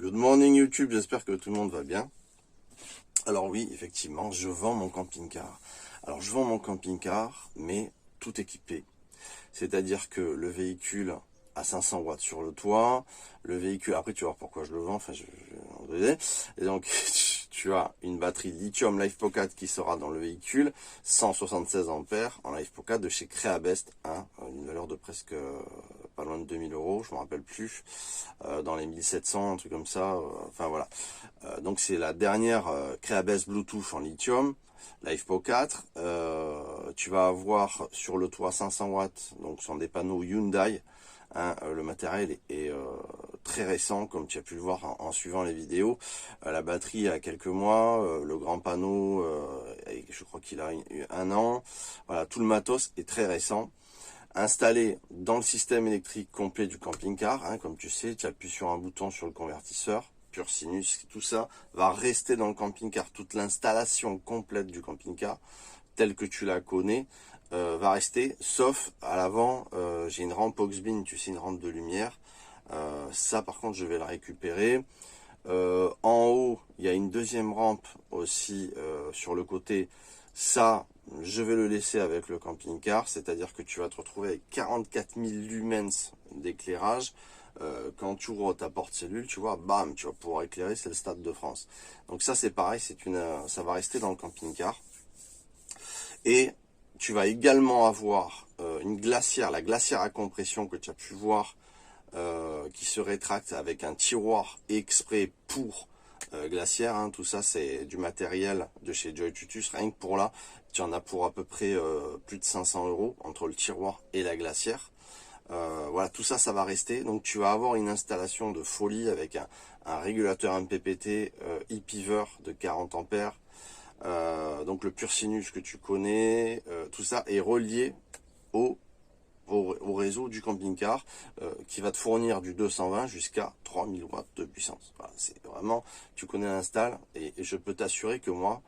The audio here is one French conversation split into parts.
Good morning YouTube, j'espère que tout le monde va bien. Alors oui, effectivement, je vends mon camping-car. Alors je vends mon camping-car, mais tout équipé. C'est-à-dire que le véhicule a 500 watts sur le toit, le véhicule, après tu vas voir pourquoi je le vends, et donc tu as une batterie lithium LifePocket qui sera dans le véhicule, 176 ampères en LifePocket de chez Creabest, une valeur de presque pas loin de 2000 euros, je me rappelle plus, dans les 1700, un truc comme ça, enfin voilà. Donc c'est la dernière Creabest Bluetooth en lithium. LifePocket, tu vas avoir sur le toit 500 watts, donc ce sont des panneaux Hyundai. Le matériel est très récent, comme tu as pu le voir en suivant les vidéos. La batterie a quelques mois, le grand panneau, je crois qu'il a un an. Voilà, tout le matos est très récent. Installé dans le système électrique complet du camping-car, comme tu sais, tu appuies sur un bouton sur le convertisseur. Pur sinus, tout ça va rester dans le camping-car. Toute l'installation complète du camping-car, telle que tu la connais, va rester, sauf à l'avant, j'ai une rampe Auxbin, tu sais, une rampe de lumière. Ça, par contre, je vais la récupérer. En haut, il y a une deuxième rampe aussi sur le côté. Ça, je vais le laisser avec le camping-car, c'est-à-dire que tu vas te retrouver avec 44 000 lumens d'éclairage. Quand tu ouvres ta porte cellule, tu vois, bam, tu vas pouvoir éclairer, c'est le Stade de France. Donc ça, c'est pareil, ça va rester dans le camping-car. Et tu vas également avoir une glacière, la glacière à compression que tu as pu voir, qui se rétracte avec un tiroir exprès pour glacière. Tout ça, c'est du matériel de chez Joy Tutus. Rien que pour là, tu en as pour à peu près plus de 500 euros entre le tiroir et la glacière. Voilà, tout ça, ça va rester. Donc tu vas avoir une installation de folie avec un régulateur MPPT e-Piver de 40 ampères. Donc le pur sinus que tu connais, tout ça est relié au réseau du camping-car qui va te fournir du 220 jusqu'à 3000 watts de puissance. Voilà, c'est vraiment, tu connais l'install et je peux t'assurer que moi,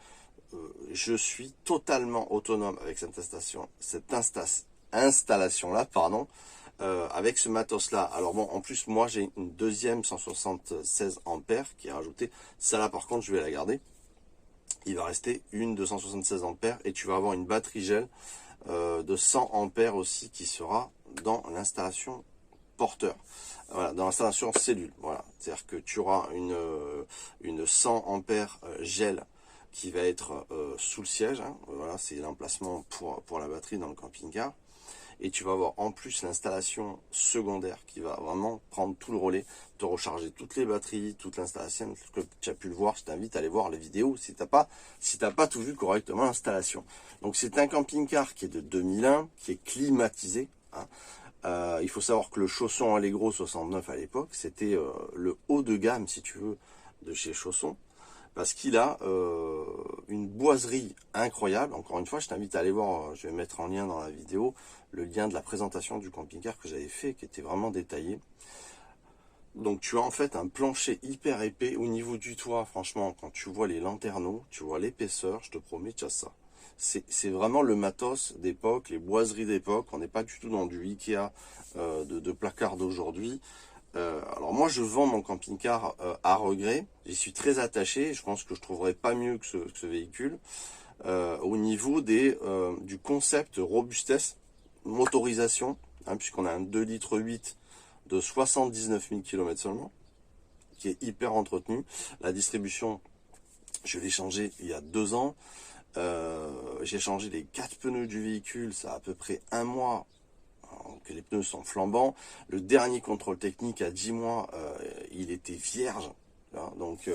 je suis totalement autonome avec cette installation là, pardon. Avec ce matos là. Alors bon, en plus moi j'ai une deuxième 176 ampères qui est rajoutée. Ça là par contre je vais la garder. Il va rester une 276 ampères et tu vas avoir une batterie gel de 100 ampères aussi qui sera dans l'installation porteur. Voilà, dans l'installation cellule. Voilà, c'est-à-dire que tu auras une 100 ampères gel qui va être sous le siège. Voilà, c'est l'emplacement pour la batterie dans le camping-car. Et tu vas avoir en plus l'installation secondaire qui va vraiment prendre tout le relais, te recharger toutes les batteries, toute l'installation que tu as pu le voir. Je t'invite à aller voir les vidéos si t'as pas tout vu correctement l'installation. Donc c'est un camping-car qui est de 2001, qui est climatisé. Il faut savoir que le Chausson Allegro 69 à l'époque, c'était le haut de gamme, si tu veux, de chez Chausson. Parce qu'il a une boiserie incroyable. Encore une fois, je t'invite à aller voir, je vais mettre en lien dans la vidéo, le lien de la présentation du camping-car que j'avais fait, qui était vraiment détaillé. Donc tu as en fait un plancher hyper épais au niveau du toit. Franchement, quand tu vois les lanterneaux, tu vois l'épaisseur, je te promets, tu as ça. C'est vraiment le matos d'époque, les boiseries d'époque. On n'est pas du tout dans du Ikea de placard d'aujourd'hui. Alors moi je vends mon camping-car à regret, j'y suis très attaché, je pense que je trouverai pas mieux que ce véhicule au niveau du concept robustesse, motorisation, puisqu'on a un 2,8 litres de 79 000 km seulement, qui est hyper entretenu. La distribution, je l'ai changé il y a 2 ans, j'ai changé les 4 pneus du véhicule, ça a à peu près 1 mois que les pneus sont flambants. Le dernier contrôle technique à 10 mois, il était vierge. Donc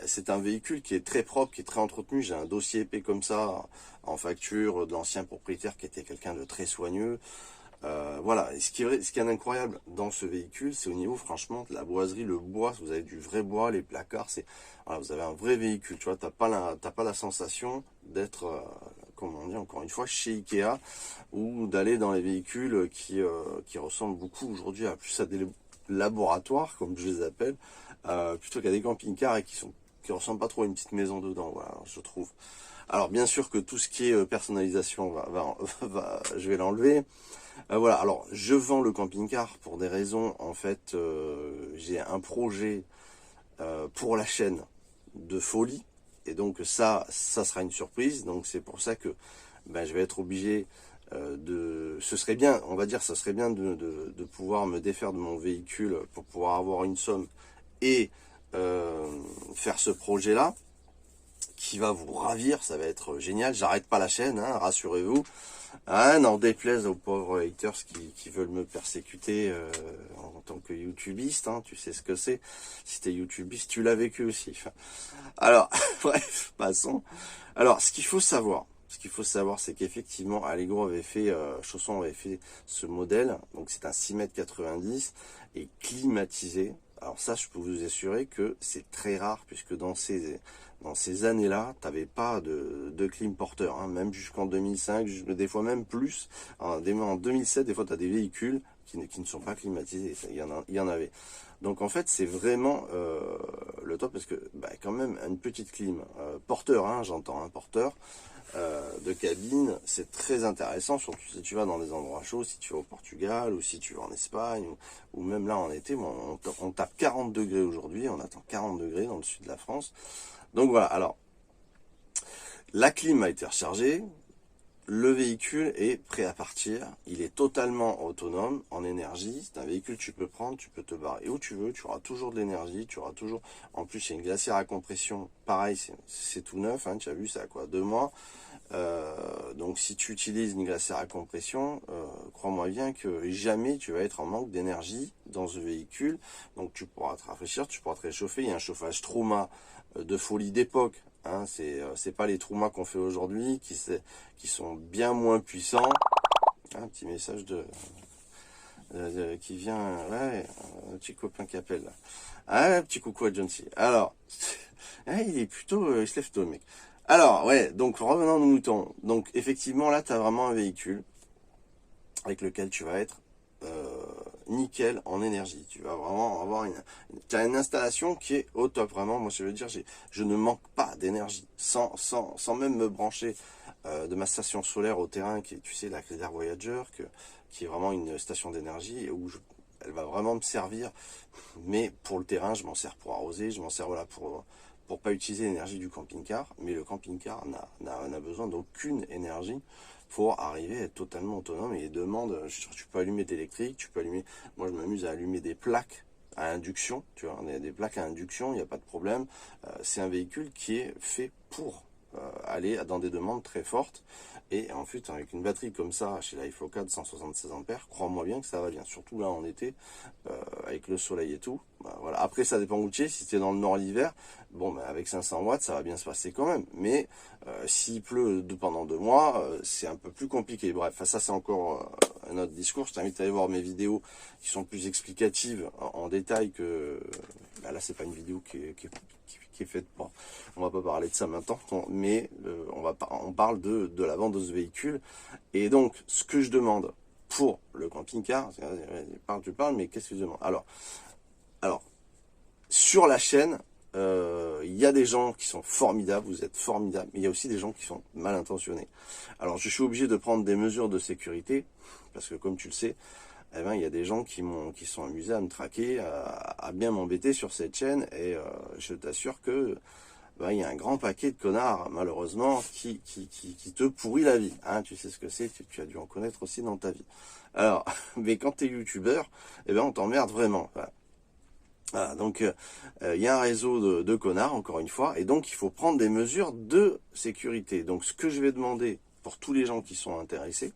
c'est un véhicule qui est très propre, qui est très entretenu. J'ai un dossier épais comme ça en facture de l'ancien propriétaire qui était quelqu'un de très soigneux. Voilà, et ce qui est incroyable dans ce véhicule, c'est au niveau franchement de la boiserie, le bois. Vous avez du vrai bois, les placards, voilà, vous avez un vrai véhicule. Tu vois, t'as pas la sensation d'être comme on dit encore une fois chez Ikea, ou d'aller dans les véhicules qui ressemblent beaucoup aujourd'hui à plus à des laboratoires, comme je les appelle, plutôt qu'à des camping-cars et qui ressemblent pas trop à une petite maison dedans. Voilà, je trouve. Alors bien sûr que tout ce qui est personnalisation je vais l'enlever. Voilà, alors je vends le camping-car pour des raisons, en fait, j'ai un projet pour la chaîne de folie, et donc ça sera une surprise, donc c'est pour ça que ben, je vais être obligé ce serait bien, on va dire, ça serait bien de pouvoir me défaire de mon véhicule pour pouvoir avoir une somme et faire ce projet-là, qui va vous ravir, ça va être génial. J'arrête pas la chaîne, hein, rassurez-vous. Ah, n'en déplaise aux pauvres haters qui veulent me persécuter en tant que youtubiste, hein, tu sais ce que c'est. Si t'es youtubiste, tu l'as vécu aussi. Alors, bref, passons. Alors, ce qu'il faut savoir, c'est qu'effectivement, Allegro avait fait, Chausson avait fait ce modèle, donc c'est un 6,90 m et climatisé. Alors ça, je peux vous assurer que c'est très rare, puisque dans ces années-là, tu n'avais pas de clim porteur, hein, même jusqu'en 2005, des fois même plus. En 2007, des fois, tu as des véhicules qui ne sont pas climatisés, il y en avait. Donc en fait, c'est vraiment le top, parce que bah, quand même, une petite clim porteur, hein, j'entends, un porteur, de cabine, c'est très intéressant, surtout si tu vas dans des endroits chauds, si tu vas au Portugal ou si tu vas en Espagne ou même là en été. Bon, on tape 40 degrés aujourd'hui, on attend 40 degrés dans le sud de la France. Donc voilà, alors la clim a été rechargée, le véhicule est prêt à partir, il est totalement autonome en énergie. C'est un véhicule que tu peux prendre, tu peux te barrer où tu veux, tu auras toujours de l'énergie, tu auras toujours, en plus il y a une glacière à compression, pareil, c'est tout neuf, hein, tu as vu, ça a quoi, 2 mois. Donc si tu utilises une glacière à compression, crois-moi bien que jamais tu vas être en manque d'énergie dans ce véhicule. Donc tu pourras te rafraîchir, tu pourras te réchauffer. Il y a un chauffage Trauma de folie d'époque. Hein, c'est pas les Trauma qu'on fait aujourd'hui, qui sont bien moins puissants. Un petit message qui vient, ouais, un petit copain qui appelle là. Ah, petit coucou à John C. Alors, il est plutôt, il se lève tôt le mec. Alors, ouais, donc revenons aux moutons. Donc effectivement, là, tu as vraiment un véhicule avec lequel tu vas être nickel en énergie. Tu vas vraiment avoir tu as une installation qui est au top, vraiment. Moi, je veux dire, je ne manque pas d'énergie. Sans même me brancher de ma station solaire au terrain, qui est, tu sais, la Cléder Voyager, qui est vraiment une station d'énergie, où elle va vraiment me servir. Mais pour le terrain, je m'en sers pour arroser, je m'en sers voilà, pour pas utiliser l'énergie du camping-car. Mais le camping-car n'a besoin d'aucune énergie pour arriver à être totalement autonome, et demande, tu peux allumer d'électrique, tu peux allumer, moi je m'amuse à allumer des plaques à induction, tu vois, des plaques à induction, il n'y a pas de problème. C'est un véhicule qui est fait pour aller dans des demandes très fortes, et ensuite avec une batterie comme ça chez la iFloca de 176 ampères, crois-moi bien que ça va bien, surtout là en été, avec le soleil et tout. Bah, voilà. Après ça dépend où tu es, si tu es dans le nord l'hiver, bon bah, avec 500 watts ça va bien se passer quand même, mais s'il pleut pendant 2 mois, c'est un peu plus compliqué. Bref, ça c'est encore un autre discours. Je t'invite à aller voir mes vidéos qui sont plus explicatives en détail que... Bah, là c'est pas une vidéo qui est faite pour... On va pas parler de ça maintenant, mais on parle de la vente de ce véhicule. Et donc, ce que je demande pour le camping-car, tu parles, mais qu'est-ce que je demande? Alors, sur la chaîne, il y a des gens qui sont formidables, vous êtes formidables, mais il y a aussi des gens qui sont mal intentionnés. Alors, je suis obligé de prendre des mesures de sécurité, parce que comme tu le sais, eh ben, il y a des gens qui sont amusés à me traquer, à bien m'embêter sur cette chaîne, et je t'assure que ben, il y a un grand paquet de connards, malheureusement, qui te pourrit la vie. Hein, tu sais ce que c'est, tu as dû en connaître aussi dans ta vie. Alors, mais quand tu es youtubeur, eh ben, on t'emmerde vraiment. Voilà, donc il y a un réseau de connards, encore une fois, et donc il faut prendre des mesures de sécurité. Donc ce que je vais demander pour tous les gens qui sont intéressés,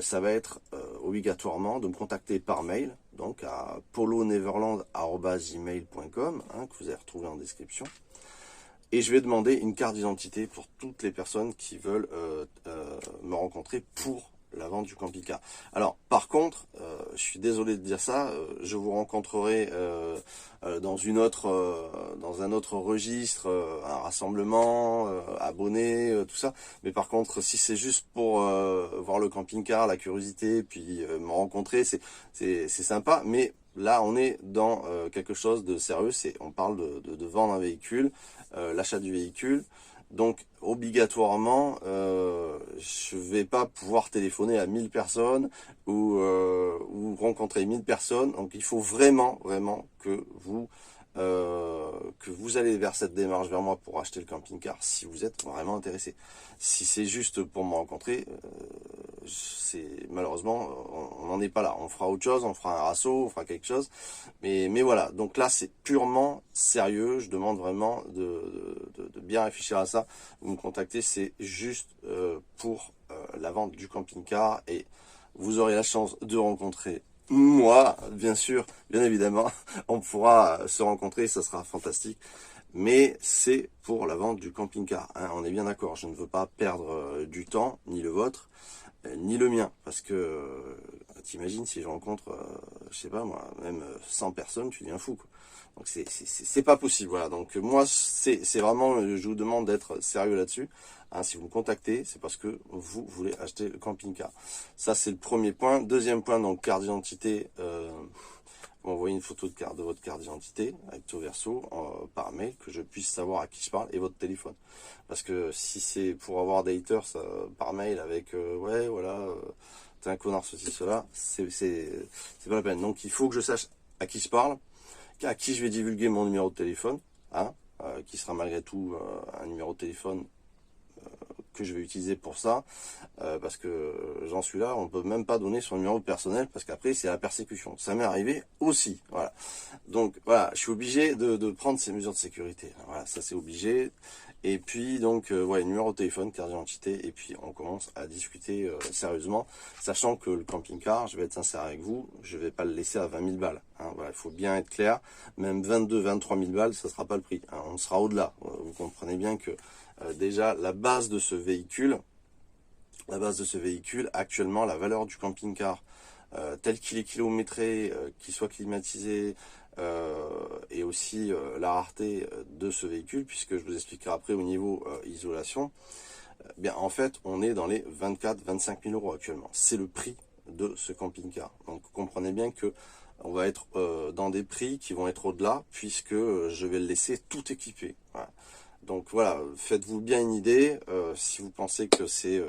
ça va être obligatoirement de me contacter par mail, donc à poloneverland@gmail.com, hein, que vous avez retrouvé en description. Et je vais demander une carte d'identité pour toutes les personnes qui veulent me rencontrer pour la vente du camping-car. Alors, par contre, je suis désolé de dire ça, je vous rencontrerai dans un autre registre, un rassemblement, abonnés, tout ça. Mais par contre, si c'est juste pour voir le camping-car, la curiosité, puis me rencontrer, c'est sympa. Mais là, on est dans quelque chose de sérieux. On parle de vendre un véhicule, l'achat du véhicule. Donc obligatoirement, je vais pas pouvoir téléphoner à 1000 personnes ou rencontrer 1000 personnes. Donc il faut vraiment que vous allez vers cette démarche vers moi pour acheter le camping-car si vous êtes vraiment intéressé. Si c'est juste pour me rencontrer, malheureusement on n'en est pas là. On fera autre chose, on fera un rasso, on fera quelque chose, mais voilà. Donc là c'est purement sérieux. Je demande vraiment de bien réfléchir à ça. Vous me contactez, c'est juste pour la vente du camping-car et vous aurez la chance de rencontrer moi, bien sûr, bien évidemment, on pourra se rencontrer, ça sera fantastique. Mais c'est pour la vente du camping-car, hein, on est bien d'accord. Je ne veux pas perdre du temps, ni le vôtre, ni le mien. Parce que, t'imagines, si je rencontre, je sais pas moi, même 100 personnes, tu deviens fou, quoi. Donc c'est pas possible, voilà. Donc moi, c'est vraiment, je vous demande d'être sérieux là-dessus. Hein, si vous me contactez, c'est parce que vous voulez acheter le camping-car. Ça, c'est le premier point. Deuxième point, donc carte d'identité. Vous m'envoyez une photo de votre carte d'identité, recto verso, par mail, que je puisse savoir à qui je parle, et votre téléphone. Parce que si c'est pour avoir des haters par mail avec ouais, voilà, t'es un connard, ceci, cela, c'est pas la peine. Donc il faut que je sache à qui je parle, à qui je vais divulguer mon numéro de téléphone, hein, qui sera malgré tout un numéro de téléphone que je vais utiliser pour ça, parce que j'en suis là, on peut même pas donner son numéro personnel, parce qu'après c'est la persécution. Ça m'est arrivé aussi, voilà. Donc voilà, je suis obligé de prendre ces mesures de sécurité. Voilà, ça c'est obligé. Et puis donc ouais, numéro de téléphone, carte d'identité, et puis on commence à discuter sérieusement, sachant que le camping-car, je vais être sincère avec vous, je vais pas le laisser à 20 000 balles. Hein, voilà, il faut bien être clair, même 22, 23 000 balles, ça sera pas le prix. Hein, on sera au-delà. Vous comprenez bien que déjà la base de ce véhicule, actuellement, la valeur du camping-car tel qu'il est kilométré, qu'il soit climatisé, et aussi la rareté de ce véhicule, puisque je vous expliquerai après au niveau isolation, bien en fait on est dans les 24-25 000 euros actuellement. C'est le prix de ce camping-car. Donc comprenez bien que on va être dans des prix qui vont être au-delà, puisque je vais le laisser tout équipé. Voilà. Donc voilà, faites-vous bien une idée. Si vous pensez que c'est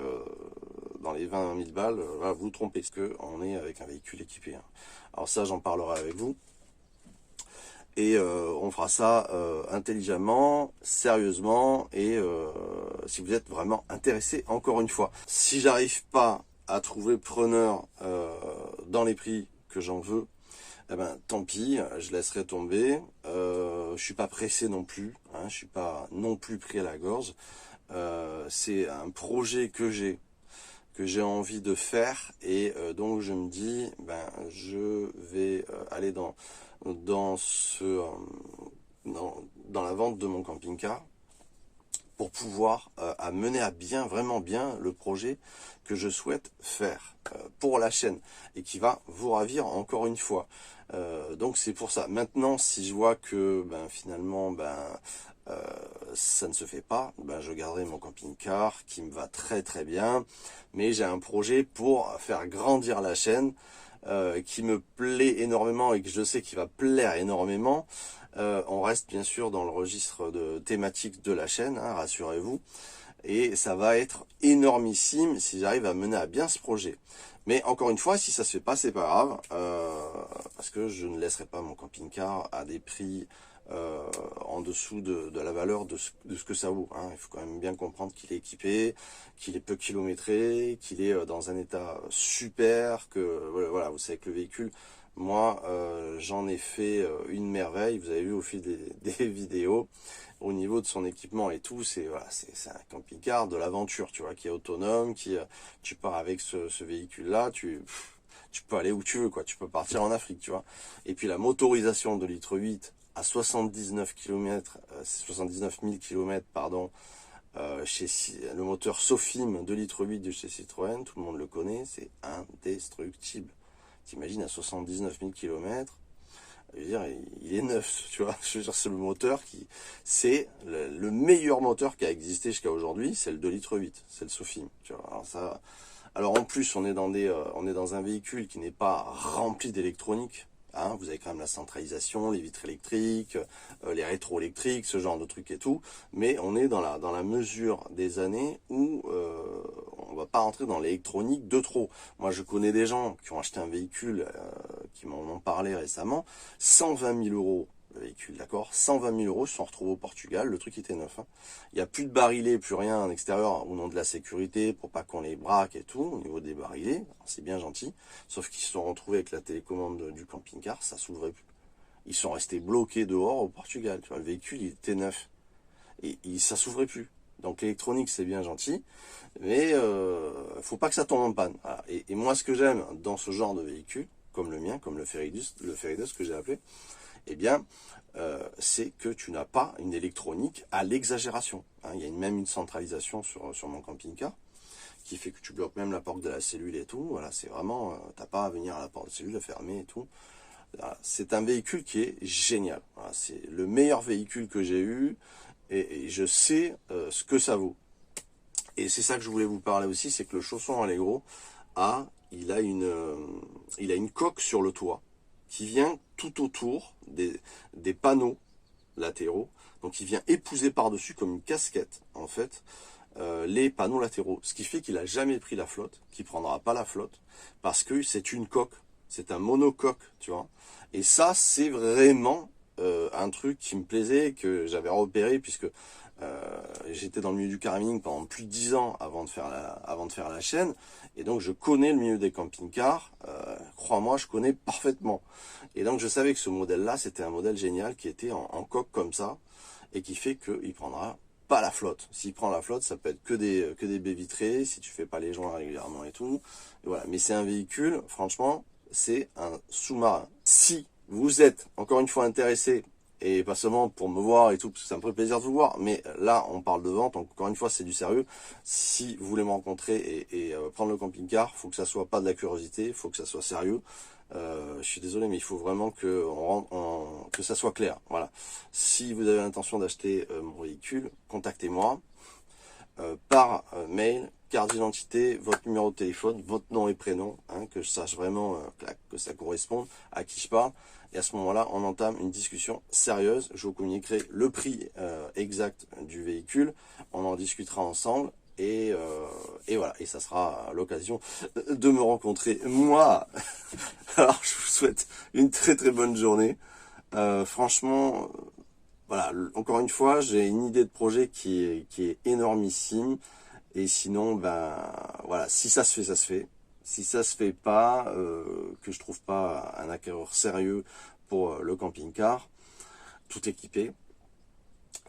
dans les 20 000 balles, voilà, vous vous trompez, parce qu'on est avec un véhicule équipé. Hein. Alors ça, j'en parlerai avec vous. Et on fera ça intelligemment, sérieusement, et si vous êtes vraiment intéressé, encore une fois. Si j'arrive pas à trouver preneur dans les prix que j'en veux, eh ben tant pis, je laisserai tomber. Je suis pas pressé non plus, hein, je suis pas non plus pris à la gorge. C'est un projet que j'ai envie de faire, et donc je me dis, ben je vais aller dans dans la vente de mon camping-car pour pouvoir mener à bien, vraiment bien, le projet que je souhaite faire pour la chaîne et qui va vous ravir encore une fois. Donc c'est pour ça. Maintenant, si je vois que finalement ça ne se fait pas, je garderai mon camping-car qui me va très très bien, mais j'ai un projet pour faire grandir la chaîne qui me plaît énormément et que je sais qu'il va plaire énormément. On reste bien sûr dans le registre de thématique de la chaîne, hein, rassurez-vous, et ça va être énormissime si j'arrive à mener à bien ce projet. Mais encore une fois, si ça se fait pas, c'est pas grave, parce que je ne laisserai pas mon camping-car à des prix en dessous de la valeur de ce que ça vaut. Hein. Il faut quand même bien comprendre qu'il est équipé, qu'il est peu kilométré, qu'il est dans un état super, que voilà, vous savez que le véhicule, moi j'en ai fait une merveille, vous avez vu au fil des vidéos, au niveau de son équipement et tout, c'est voilà, c'est un camping-car de l'aventure, tu vois, qui est autonome, tu pars avec ce véhicule-là, tu peux aller où tu veux, quoi. Tu peux partir en Afrique, tu vois. Et puis la motorisation de litre 8 à 79 km, 79 000 km, pardon, chez le moteur Sofim 2 litres 8 de chez Citroën, tout le monde le connaît, c'est indestructible. T'imagines à 79 000 km, je veux dire, il est neuf, tu vois. Je veux dire, c'est le moteur c'est le meilleur moteur qui a existé jusqu'à aujourd'hui, c'est le 2 litres 8, c'est le Sofim, tu vois. Alors en plus, on est dans un véhicule qui n'est pas rempli d'électronique. Hein, vous avez quand même la centralisation, les vitres électriques, les rétroélectriques, ce genre de trucs et tout. Mais on est dans la mesure des années où on va pas rentrer dans l'électronique de trop. Moi, je connais des gens qui ont acheté un véhicule, qui m'en ont parlé récemment, 120 000 euros le véhicule, d'accord, 120 000 euros, se sont retrouvés au Portugal, le truc était neuf. Hein. Il n'y a plus de barilets, plus rien en extérieur, au nom de la sécurité, pour pas qu'on les braque et tout, au niveau des barilets, c'est bien gentil. Sauf qu'ils se sont retrouvés avec la télécommande du camping-car, ça s'ouvrait plus. Ils sont restés bloqués dehors au Portugal, tu vois, le véhicule, il était neuf. Et ça s'ouvrait plus. Donc l'électronique, c'est bien gentil, mais faut pas que ça tombe en panne. Voilà. Et moi, ce que j'aime dans ce genre de véhicule, comme le mien, comme le Feridus que j'ai appelé, eh bien, c'est que tu n'as pas une électronique à l'exagération. Hein, il y a même une centralisation sur mon camping-car qui fait que tu bloques même la porte de la cellule et tout. Voilà, c'est vraiment, t'as pas à venir à la porte de la cellule, à fermer et tout. Voilà, c'est un véhicule qui est génial. Voilà, c'est le meilleur véhicule que j'ai eu et je sais ce que ça vaut. Et c'est ça que je voulais vous parler aussi, c'est que le chausson Allegro il a une coque sur le toit qui vient tout autour des panneaux latéraux. Donc il vient épouser par-dessus comme une casquette, en fait, les panneaux latéraux. Ce qui fait qu'il n'a jamais pris la flotte, qu'il ne prendra pas la flotte, parce que c'est une coque, c'est un monocoque, tu vois. Et ça, c'est vraiment un truc qui me plaisait, que j'avais repéré, puisque j'étais dans le milieu du carabinier pendant plus de 10 ans avant de faire la chaîne, et donc je connais le milieu des camping-cars, crois-moi, je connais parfaitement. Et donc je savais que ce modèle-là, c'était un modèle génial qui était en coque comme ça, et qui fait qu'il prendra pas la flotte. S'il prend la flotte, ça peut être que des baies vitrées, si tu fais pas les joints régulièrement et tout. Et voilà. Mais c'est un véhicule, franchement, c'est un sous-marin. Si vous êtes, encore une fois, intéressé, et pas seulement pour me voir et tout, parce que ça me ferait plaisir de vous voir, mais là, on parle de vente, donc encore une fois, c'est du sérieux. Si vous voulez me rencontrer et prendre le camping-car, faut que ça soit pas de la curiosité, faut que ça soit sérieux. Je suis désolé, mais il faut vraiment que ça soit clair. Voilà. Si vous avez l'intention d'acheter mon véhicule, contactez-moi par mail, carte d'identité, votre numéro de téléphone, votre nom et prénom, hein, que je sache vraiment que ça corresponde à qui je parle. Et à ce moment-là, on entame une discussion sérieuse. Je vous communiquerai le prix exact du véhicule. On en discutera ensemble. Et voilà, et ça sera l'occasion de me rencontrer moi. Alors je vous souhaite une très très bonne journée. Franchement, voilà, encore une fois, j'ai une idée de projet qui est énormissime. Et sinon, ben voilà, si ça se fait, ça se fait. Si ça se fait pas, que je trouve pas un acquéreur sérieux pour le camping-car, tout équipé,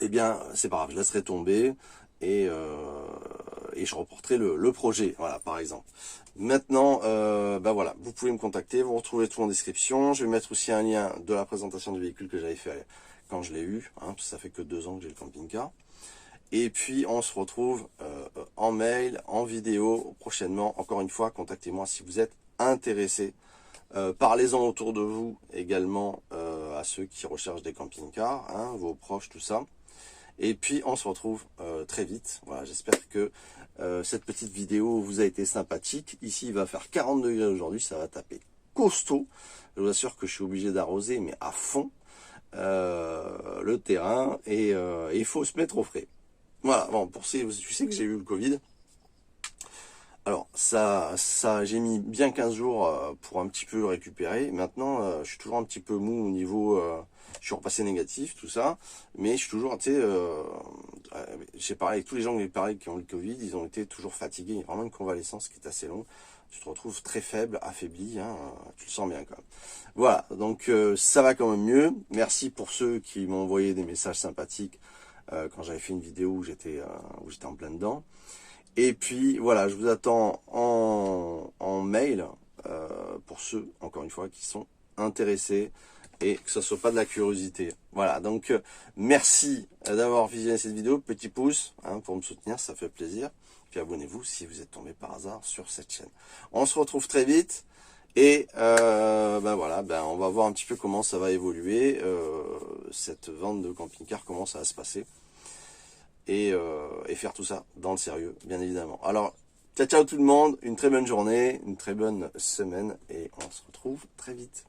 eh bien c'est pas grave, je laisserai tomber. Et je reporterai le projet, voilà, par exemple. Maintenant, ben voilà, vous pouvez me contacter, vous retrouvez tout en description. Je vais mettre aussi un lien de la présentation du véhicule que j'avais fait quand je l'ai eu, hein, parce que ça fait que 2 ans que j'ai le camping-car. Et puis, on se retrouve en mail, en vidéo, prochainement. Encore une fois, contactez-moi si vous êtes intéressé. Parlez-en autour de vous également à ceux qui recherchent des camping-cars, hein, vos proches, tout ça. Et puis on se retrouve très vite. Voilà, j'espère que cette petite vidéo vous a été sympathique. Ici il va faire 40 degrés aujourd'hui, ça va taper costaud. Je vous assure que je suis obligé d'arroser, mais à fond, le terrain. Et il faut se mettre au frais. Voilà, bon, tu sais que j'ai eu le Covid. Alors j'ai mis bien 15 jours pour un petit peu récupérer. Maintenant, je suis toujours un petit peu mou au niveau, je suis repassé négatif, tout ça, mais je suis toujours, tu sais, j'ai parlé avec tous les gens que j'ai parlé qui ont eu le Covid, ils ont été toujours fatigués. Il y a vraiment une convalescence qui est assez longue. Tu te retrouves très faible, affaibli, hein, tu le sens bien quand même. Voilà, donc ça va quand même mieux. Merci pour ceux qui m'ont envoyé des messages sympathiques quand j'avais fait une vidéo où j'étais en plein dedans. Et puis voilà, je vous attends en mail pour ceux, encore une fois, qui sont intéressés et que ce soit pas de la curiosité. Voilà, donc merci d'avoir visionné cette vidéo, petit pouce hein, pour me soutenir, ça fait plaisir. Puis abonnez-vous si vous êtes tombé par hasard sur cette chaîne. On se retrouve très vite et ben voilà, ben on va voir un petit peu comment ça va évoluer, cette vente de camping-car, comment ça va se passer. Et faire tout ça dans le sérieux, bien évidemment. Alors, ciao ciao tout le monde, une très bonne journée, une très bonne semaine, et on se retrouve très vite.